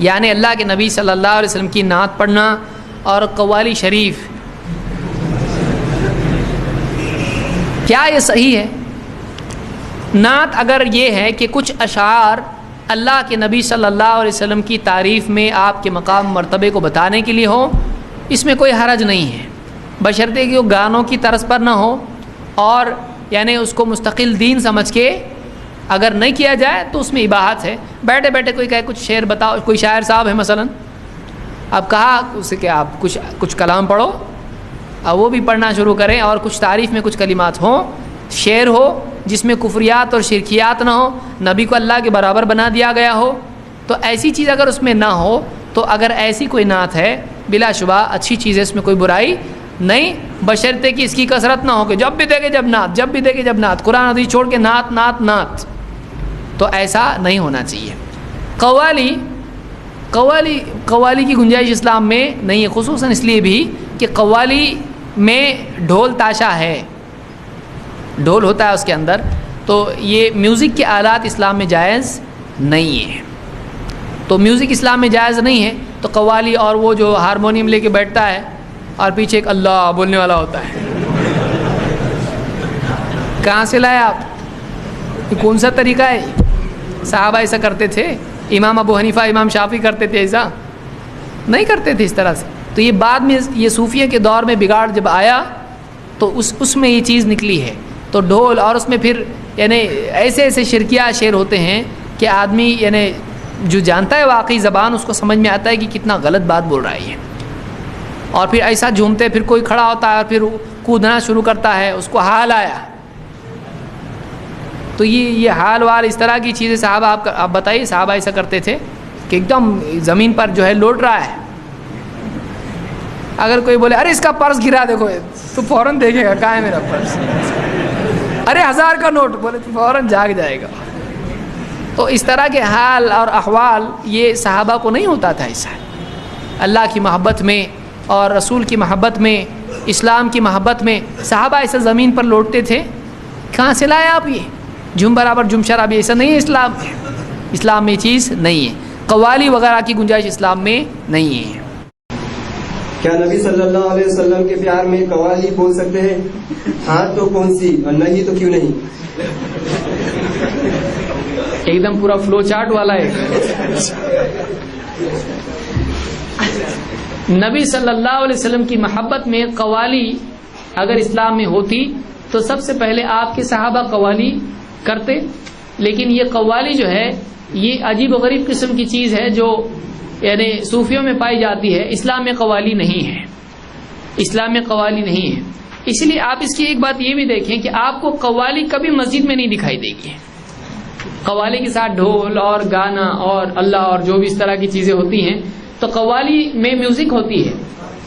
یعنی اللہ کے نبی صلی اللہ علیہ وسلم کی نعت پڑھنا اور قوالی شریف، کیا یہ صحیح ہے؟ نعت اگر یہ ہے کہ کچھ اشعار اللہ کے نبی صلی اللہ علیہ وسلم کی تعریف میں آپ کے مقام مرتبے کو بتانے کے لیے ہو، اس میں کوئی حرج نہیں ہے، بشرطے کہ وہ گانوں کی طرز پر نہ ہو، اور یعنی اس کو مستقل دین سمجھ کے اگر نہیں کیا جائے تو اس میں اباحت ہے۔ بیٹھے بیٹھے کوئی کہے کچھ شعر بتاؤ، کوئی شاعر صاحب ہے مثلا، اب کہا اسے کہ آپ کچھ کلام پڑھو، اب وہ بھی پڑھنا شروع کریں اور کچھ تعریف میں کچھ کلمات ہوں، شعر ہو جس میں کفریات اور شرکیات نہ ہو، نبی کو اللہ کے برابر بنا دیا گیا ہو، تو ایسی چیز اگر اس میں نہ ہو تو اگر ایسی کوئی نعت ہے بلا شبہ اچھی چیز ہے، اس میں کوئی برائی نہیں، بشرطے کہ اس کی کثرت نہ ہو کہ جب بھی دیکھے جب نعت، جب بھی دیکھے جب نعت، قرآن حدیث چھوڑ کے نعت نعت نعت، تو ایسا نہیں ہونا چاہیے۔ قوالی کی گنجائش اسلام میں نہیں ہے، خصوصاً اس لیے بھی کہ قوالی میں ڈھول تاشا ہے، ڈھول ہوتا ہے اس کے اندر، تو یہ میوزک کے آلات اسلام میں جائز نہیں ہے، تو میوزک اسلام میں جائز نہیں ہے، تو قوالی اور وہ جو ہارمونیم لے کے بیٹھتا ہے اور پیچھے ایک اللہ بولنے والا ہوتا ہے، کہاں سے لائے آپ؟ یہ کون سا طریقہ ہے؟ صحابہ ایسا کرتے تھے؟ امام ابو حنیفہ امام شافعی کرتے تھے؟ ایسا نہیں کرتے تھے اس طرح سے۔ تو یہ بعد میں یہ صوفیہ کے دور میں بگاڑ جب آیا تو اس میں یہ چیز نکلی ہے، تو ڈھول، اور اس میں پھر یعنی ایسے ایسے شرکیہ شعر ہوتے ہیں کہ آدمی یعنی جو جانتا ہے واقعی زبان اس کو سمجھ میں آتا ہے کہ کتنا غلط بات بول رہا ہے یہ، اور پھر ایسا جھومتے، پھر کوئی کھڑا ہوتا ہے اور پھر کودنا شروع کرتا ہے، اس کو حال آیا، تو یہ حال وال اس طرح کی چیزیں صحابہ آپ بتائیے، صحابہ ایسا کرتے تھے کہ ایک دم زمین پر جو ہے لوٹ رہا ہے، اگر کوئی بولے ارے اس کا پرس گرا دیکھو تو فوراً دیکھے گا کہاں ہے میرا پرس، ارے 1000 کا نوٹ بولے تو فوراً جاگ جائے گا۔ تو اس طرح کے حال اور احوال یہ صحابہ کو نہیں ہوتا تھا ایسا۔ اللہ کی محبت میں اور رسول کی محبت میں، اسلام کی محبت میں صحابہ ایسا زمین پر لوٹتے تھے، کہاں سے لائے آپ؟ یہ جم برابر جم شرابی، ایسا نہیں ہے اسلام میں، اسلام میں یہ چیز نہیں ہے، قوالی وغیرہ کی گنجائش اسلام میں نہیں ہے۔ کیا نبی صلی اللہ علیہ وسلم کے پیار میں قوالی بول سکتے ہیں؟ ہاں تو کون سی، اور نہیں تو کیوں نہیں؟ ایک دم پورا فلو چارٹ والا ہے۔ نبی صلی اللہ علیہ وسلم کی محبت میں قوالی اگر اسلام میں ہوتی تو سب سے پہلے آپ کے صحابہ قوالی کرتے، لیکن یہ قوالی جو ہے یہ عجیب و غریب قسم کی چیز ہے جو یعنی صوفیوں میں پائی جاتی ہے، اسلام میں قوالی نہیں ہے، اسلام میں قوالی نہیں ہے۔ اس لیے آپ اس کی ایک بات یہ بھی دیکھیں کہ آپ کو قوالی کبھی مسجد میں نہیں دکھائی دے گی، قوالی کے ساتھ ڈھول اور گانا اور اللہ اور جو بھی اس طرح کی چیزیں ہوتی ہیں، تو قوالی میں میوزک ہوتی ہے۔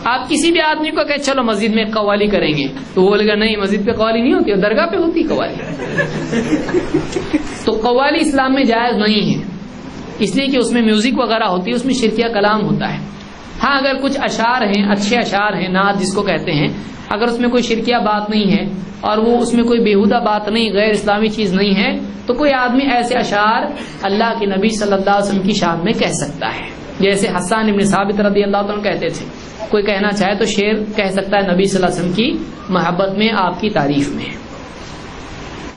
آپ کسی بھی آدمی کو کہ چلو مسجد میں قوالی کریں گے تو وہ بولے گا نہیں مسجد پہ قوالی نہیں ہوتی، درگاہ پہ ہوتی قوالی۔ تو قوالی اسلام میں جائز نہیں ہے، اس لیے کہ اس میں میوزک وغیرہ ہوتی ہے، اس میں شرکیہ کلام ہوتا ہے۔ ہاں اگر کچھ اشعار ہیں، اچھے اشعار ہیں، نعت جس کو کہتے ہیں، اگر اس میں کوئی شرکیہ بات نہیں ہے اور وہ اس میں کوئی بیہودہ بات نہیں، غیر اسلامی چیز نہیں ہے، تو کوئی آدمی ایسے اشعار اللہ کے نبی صلی اللہ علیہ وسلم کی شان میں کہہ سکتا ہے، جیسے حسان ابن ثابت رضی اللہ عنہ کہتے تھے، کوئی کہنا چاہے تو شعر کہہ سکتا ہے نبی صلی اللہ علیہ وسلم کی محبت میں، آپ کی تعریف میں۔